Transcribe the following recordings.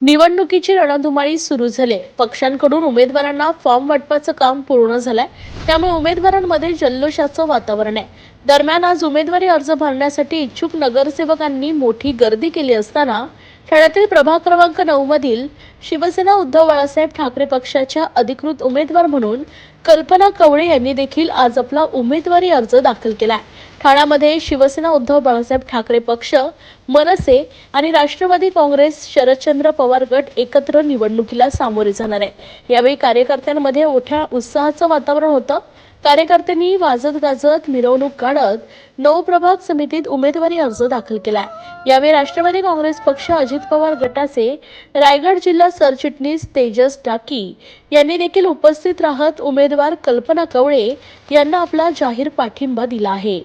निवडणुकीची रणधुमाळी सुरू झाली. पक्षांकडून उमेदवारांना फॉर्म वाटपाचं काम पूर्ण झालंय. त्यामुळे उमेदवारांमध्ये जल्लोषाचं वातावरण आहे. दरम्यान आज उमेदवारी अर्ज भरण्यासाठी इच्छुक नगरसेवकांनी मोठी गर्दी केली असताना ठाण्यातील प्रभाग क्रमांक 9 मधील शिवसेना उद्धव बाळासाहेब ठाकरे पक्षाच्या अधिकृत उमेदवार म्हणून कल्पना कवळे यांनी देखील आज आपला उमेदवारी अर्ज दाखल केलाय. ठाण्यामध्ये शिवसेना उद्धव बाळासाहेब ठाकरे पक्ष, मनसे आणि राष्ट्रवादी काँग्रेस शरदचंद्र पवार गट एकत्र निवडणुकीला सामोरे जाणार आहे. यावेळी कार्यकर्त्यांमध्ये मोठ्या उत्साहाचं वातावरण होतं. कार्यकर्त्यांनी वाजत गाजत मिरवणूक काढत 9 प्रभाग समितीत उमेदवारी अर्ज दाखल केलाय. यावेळी राष्ट्रवादी काँग्रेस पक्ष, अजित पवार गटाचे रायगड जिल्हा सरचिटणीस तेजस टाकी यांनी देखील उपस्थित राहत उमेदवार कल्पना कवळे यांना आपला जाहीर पाठिंबा दिला आहे.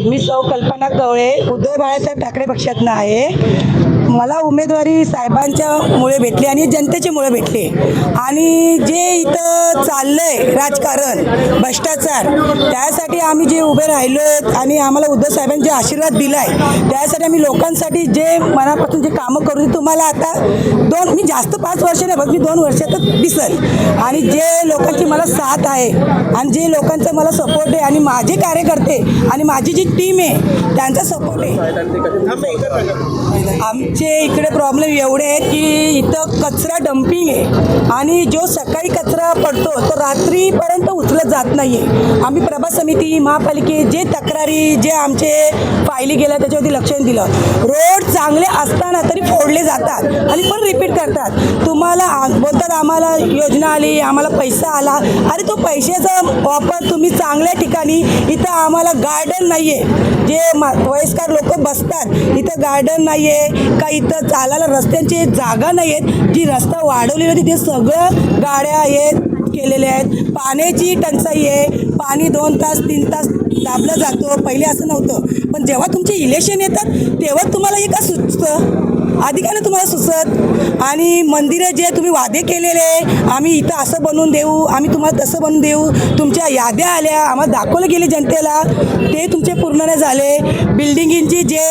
मी सौ कल्पना कवळे, उद्धव बाळासाहेब ठाकरे पक्षातनं आहे. मला उमेदवारी साहेबांच्यामुळे भेटली आणि जनतेच्यामुळे भेटली. आणि जे इथं चाललंय राजकारण, भ्रष्टाचार, त्यासाठी आम्ही जे उभे राहिलो आणि आम्हाला उद्धव साहेबांनी जे आशीर्वाद दिलाय त्यासाठी आम्ही लोकांसाठी जे मनापासून जे कामं करू तुम्हाला आता मी जास्त 5 वर्ष नाही, बघ मी 2 वर्षातच दिसल. आणि जे लोकांची मला साथ आहे आणि जे लोकांचा मला सपोर्ट आहे आणि माझे कार्यकर्ते आणि माझी जी टीम आहे त्यांचा सपोर्ट आहे. आमचे इकडे प्रॉब्लेम एवढे आहेत की इथं कचरा डम्पिंग आहे आणि जो सकाळी कचरा पडतो तो रात्रीपर्यंत उचलत जात नाही आहे. आम्ही प्रभाग समिती, महापालिके जे तक्रारी जे आमचे फायली गेल्या त्याच्यावरती लक्ष दिलं. रोड चांगले असताना तरी फोडले जातात आणि पण रिपीट करतात. तुम्हाला बोलतात आम्हाला योजना आली, आम्हाला पैसा आला. अरे तो पैशाचा वापर तुम्ही चांगल्या ठिकाणी, इथं आम्हाला गार्डन नाही आहे, जे वयस्कर लोक बसतात इथं गार्डन नाही आहे का, इथं चालायला रस्त्यांची जागा नाही आहेत. जी रस्ता वाढवलेली होती ते सगळं गाड्या आहेत केलेले आहेत. पाण्याची टंचाई आहे, पाणी 2 तास 3 तास दाबलं जातो. पहिले असं नव्हतं. पण जेव्हा तुमचे इलेक्शन येतात तेव्हा तुम्हाला हे का सुचतं? आधी काय ना तुम्हाला सुचत. आणि मंदिरं जे तुम्ही वादे केलेले, आम्ही इथं असं बनवून देऊ, आम्ही तुम्हाला तसं बनवून देऊ, तुमच्या याद्या आल्या, आम्हाला दाखवलं गेले जनतेला, ते तुमचे पूर्ण नाही झाले. बिल्डिंगींची जे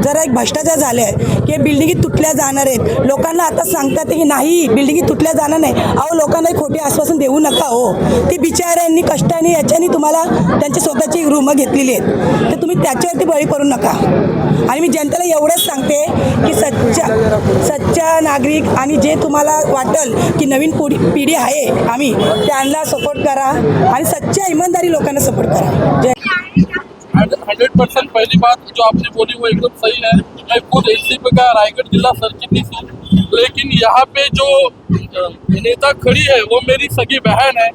जरा एक भ्रष्टाचार झाले की बिल्डिंगी तुटल्या जाणार आहेत. लोकांना आता सांगतात की नाही बिल्डिंगी तुटल्या जाणार नाही. अहो लोकांना खोटे आश्वासन देऊ नका हो. ते बिचाऱ्यांनी कष्टाने याच्यानी तुम्हाला त्यांची स्वतःची रूमं घेतलेली आहेत, तर तुम्ही त्याच्यावरती बळी पडू नका. आणि मी जनतेला एवढंच सांगते की सच्चा नागरिक आणि जे तुम्हाला वाटेल की नवीन पिढी आहे आम्ही त्यांना सपोर्ट करा आणि सच्चा ईमानदारी लोकांना सपोर्ट करा. 100% पहली बात जो आपने बोली वो एकदम सही है. मैं खुद एनसीपी का रायगढ़ जिला सरचिटनीस हूँ, लेकिन यहाँ पे जो नेता खड़ी है वो मेरी सगी बहन है.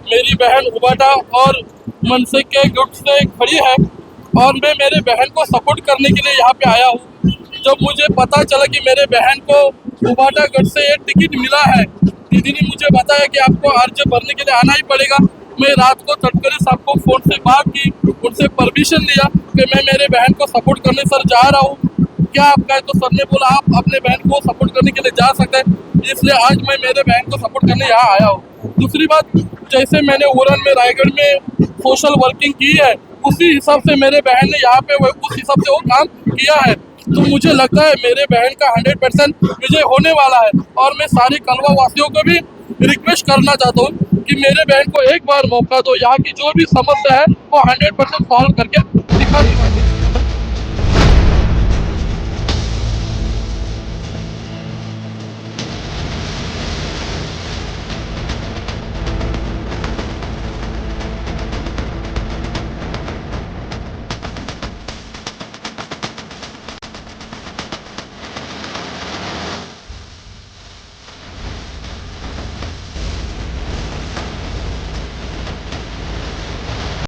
मेरी बहन उबाटा और मनसे के गुट से खड़ी है और मैं मेरे बहन को सपोर्ट करने के लिए यहाँ पे आया हूँ. जब मुझे पता चला कि मेरे बहन को उबाटा गढ़ से ये टिकट मिला है, दीदी ने मुझे बताया कि आपको अर्ज भरने के लिए आना ही पड़ेगा. मैं रात को तटकरे साहब को फोन से बात की, उनसे परमिशन लिया कि मैं मेरे बहन को सपोर्ट करने सर जा रहा हूँ, क्या आपका है? तो सर ने बोला आप अपने बहन को सपोर्ट करने के लिए जा सकते हैं. इसलिए आज मैं मेरे बहन को सपोर्ट करने यहाँ आया हूँ. दूसरी बात, जैसे मैंने उरन में रायगढ़ में सोशल वर्किंग की है उसी हिसाब से मेरे बहन ने यहाँ पे उस हिसाब से वो काम किया है. तो मुझे लगता है मेरे बहन का 100% विजय होने वाला है. और मैं सारे कलवा वासियों को भी रिक्वेस्ट करना चाहता हूँ कि मेरे बहन को एक बार मौका दो. यहाँ की जो भी समस्या है वो 100% सॉल्व करके दिखा दी.